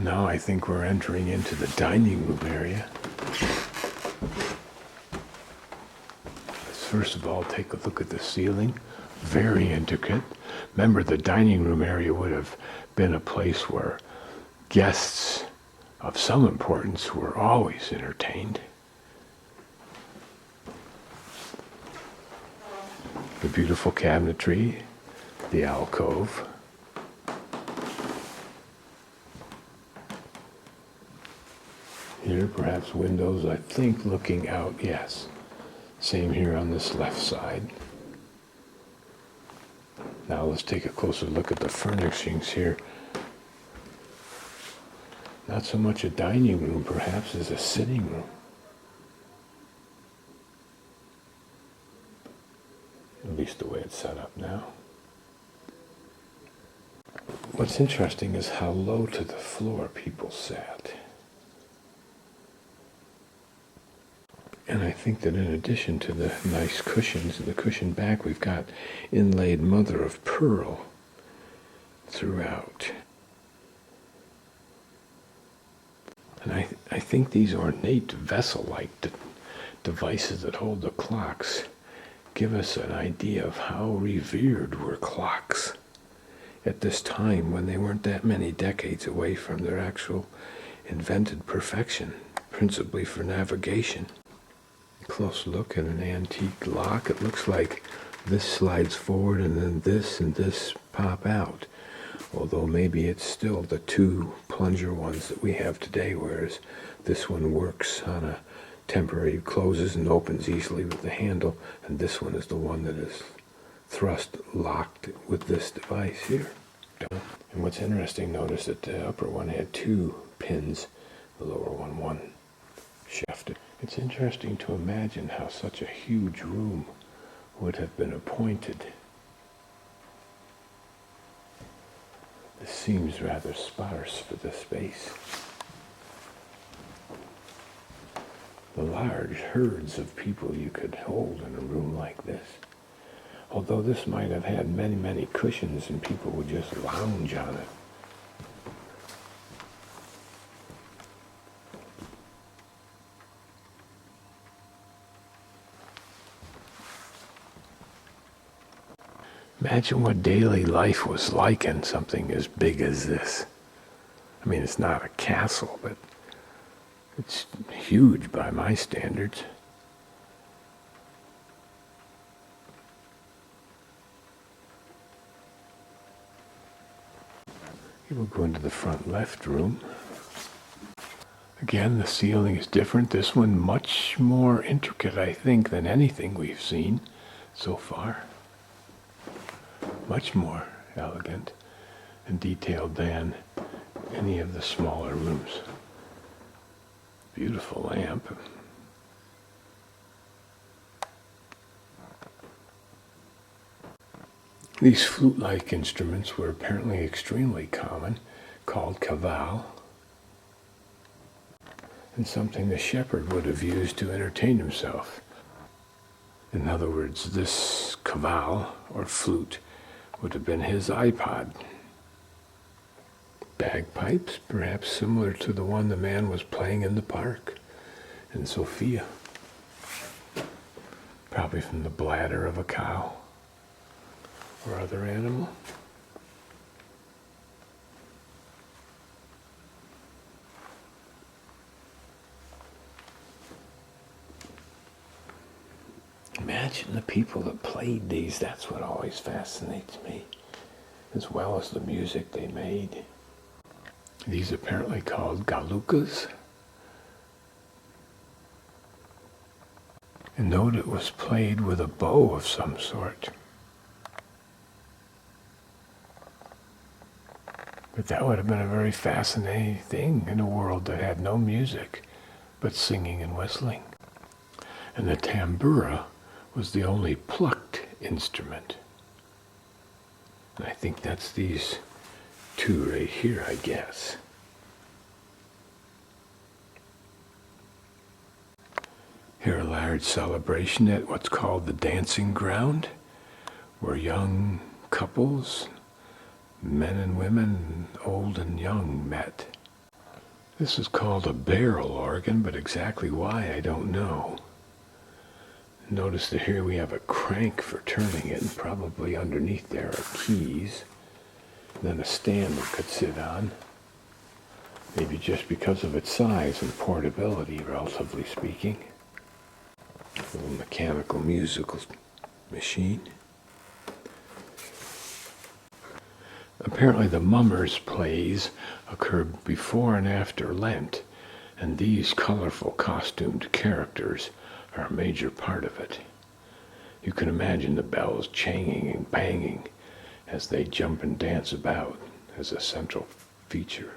Now I think we're entering into the dining room area. Let's first of all take a look at the ceiling. Very intricate. Remember, the dining room area would have been a place where guests of some importance were always entertained. The beautiful cabinetry, the alcove. Here, perhaps windows, I think, looking out, yes. Same here on this left side. Now let's take a closer look at the furnishings here. Not so much a dining room, perhaps, as a sitting room. At least the way it's set up now. What's interesting is how low to the floor people sat. And I think that in addition to the nice cushions and the cushion back, we've got inlaid mother of pearl throughout. And I think these ornate vessel-like devices that hold the clocks give us an idea of how revered were clocks at this time when they weren't that many decades away from their actual invented perfection, principally for navigation. Close look at an antique lock. It looks like this slides forward and then this and this pop out. Although maybe it's still the two plunger ones that we have today, whereas this one works on a temporary, closes and opens easily with the handle, and this one is the one that is thrust locked with this device here. And what's interesting, notice that the upper one had two pins, the lower one shafted. It's interesting to imagine how such a huge room would have been appointed. This seems rather sparse for the space. The large herds of people you could hold in a room like this. Although this might have had many, many cushions and people would just lounge on it. Imagine what daily life was like in something as big as this. I mean, it's not a castle, but it's huge by my standards. Here we'll go into the front left room. Again, the ceiling is different. This one much more intricate, I think, than anything we've seen so far. Much more elegant and detailed than any of the smaller rooms. Beautiful lamp. These flute-like instruments were apparently extremely common, called kaval, and something the shepherd would have used to entertain himself. In other words, this kaval, or flute, would have been his iPod. Bagpipes, perhaps similar to the one the man was playing in the park in Sofia. Probably from the bladder of a cow or other animal. Imagine the people that played these. That's what always fascinates me, as well as the music they made. These apparently called galukas. And note it was played with a bow of some sort. But that would have been a very fascinating thing in a world that had no music, but singing and whistling. And the tambura was the only plucked instrument. And I think that's these two right here, I guess. Here, a large celebration at what's called the dancing ground, where young couples, men and women, old and young, met. This is called a barrel organ, but exactly why I don't know. Notice that here we have a crank for turning it, and probably underneath there are keys. Then a stand it could sit on. Maybe just because of its size and portability, relatively speaking. A little mechanical musical machine. Apparently the mummers plays occurred before and after Lent, and these colorful costumed characters are a major part of it. You can imagine the bells changing and banging as they jump and dance about as a central feature.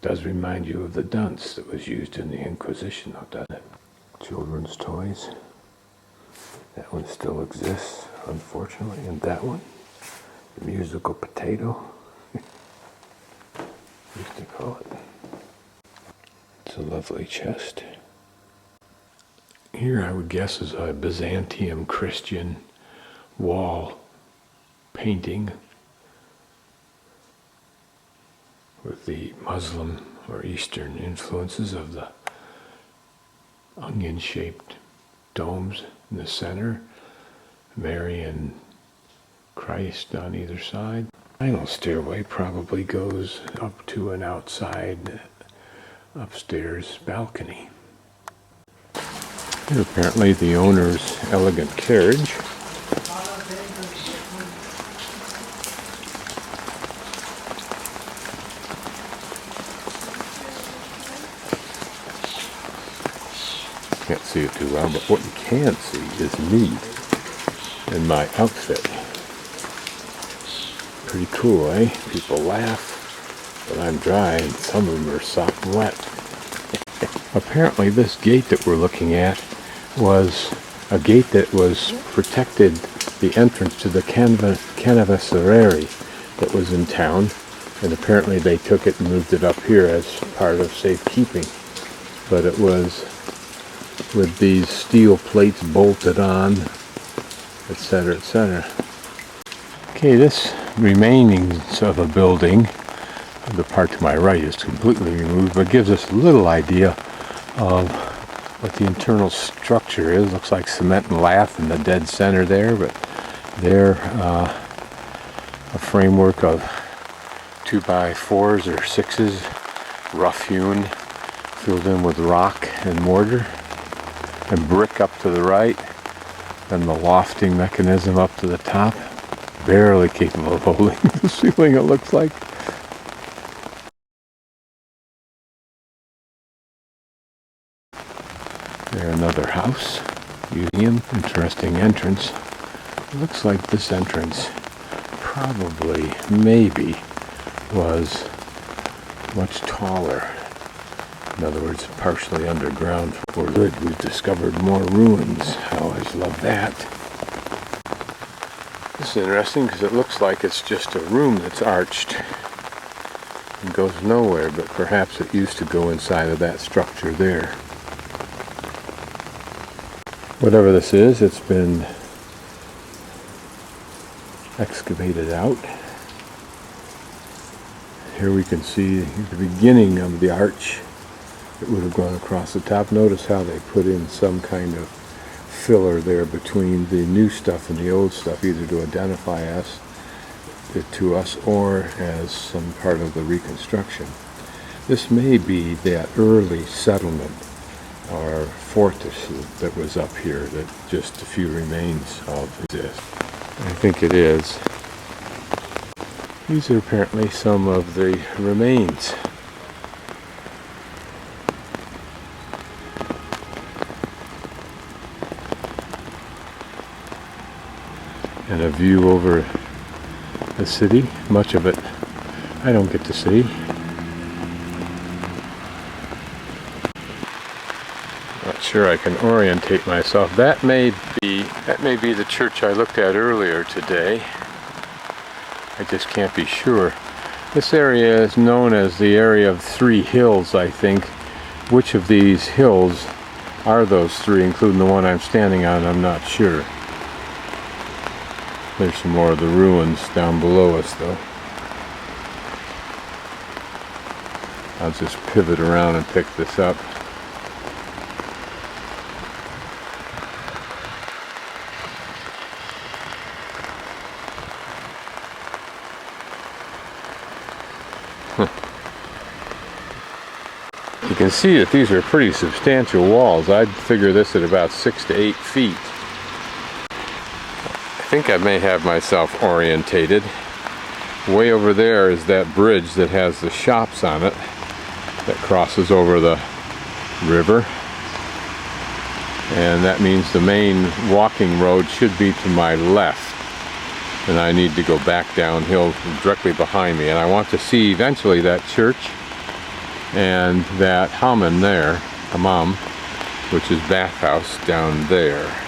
Does remind you of the dunce that was used in the Inquisition, though, doesn't it? Children's toys. That one still exists, unfortunately. And that one, the musical potato, used to call it. It's a lovely chest. Here I would guess is a Byzantium Christian wall painting with the Muslim or Eastern influences of the onion-shaped domes in the center, Mary and Christ on either side. The final stairway probably goes up to an outside upstairs balcony. Here apparently the owner's elegant carriage. Can't see it too well, but what you can see is me and my outfit. Pretty cool, eh? People laugh, but I'm dry and some of them are soft and wet. Apparently this gate that we're looking at was a gate that was protected the entrance to the cannavasserie that was in town, and apparently they took it and moved it up here as part of safekeeping. But it was with these steel plates bolted on, etc., etc. Okay, this remainings of a building, the part to my right is completely removed, but gives us a little idea of what the internal structure is. Looks like cement and lath in the dead center there, but there a framework of 2x4s or 6s, rough hewn, filled in with rock and mortar, and brick up to the right, and the lofting mechanism up to the top, barely capable of holding the ceiling, it looks like. There, another house, museum, interesting entrance. It looks like this entrance probably, maybe, was much taller. In other words, partially underground. For good, we've discovered more ruins. I always love that. This is interesting because it looks like it's just a room that's arched and goes nowhere, but perhaps it used to go inside of that structure there. Whatever this is, it's been excavated out. Here we can see the beginning of the arch that would have gone across the top. Notice how they put in some kind of filler there between the new stuff and the old stuff, either to identify us or as some part of the reconstruction. This may be that early settlement or fortress that was up here that just a few remains of exist. I think it is. These are apparently some of the remains. And a view over the city. Much of it I don't get to see. Not sure I can orientate myself. That may be the church I looked at earlier today. I just can't be sure. This area is known as the area of 3 hills, I think. Which of these hills are those 3, including the one I'm standing on? I'm not sure. There's some more of the ruins down below us, though. I'll just pivot around and pick this up. You can see that these are pretty substantial walls. I'd figure this at about 6 to 8 feet. I think I may have myself orientated. Way over there is that bridge that has the shops on it that crosses over the river. And that means the main walking road should be to my left. And I need to go back downhill directly behind me. And I want to see eventually that church and that hammam there, which is bathhouse down there.